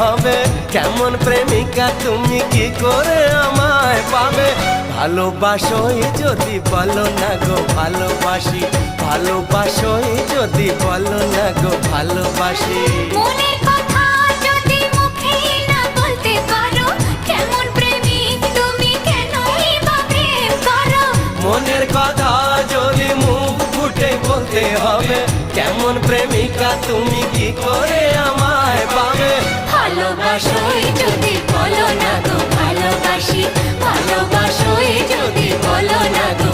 হবে। কেমন প্রেমিকা তুমি, কি করে আমায় পাবে? ভালোবাসোই যদি বলো না গো ভালোবাসি, ভালোবাসোই যদি বলো না গো ভালোবাসি। মনের কথা যদি মুখে না বলতে পারো, কেমন প্রেমিক তুমি, কেনই বা প্রেম করো? মনের কথা যদি মুখ ফুটে বলতে হবে, কেমন প্রেমিকা তুমি, কি করে আমায় পাবে? ভালোবাসোই যদি বলো না গো ভালোবাসি, ভালোবাসোই যদি বলো না গো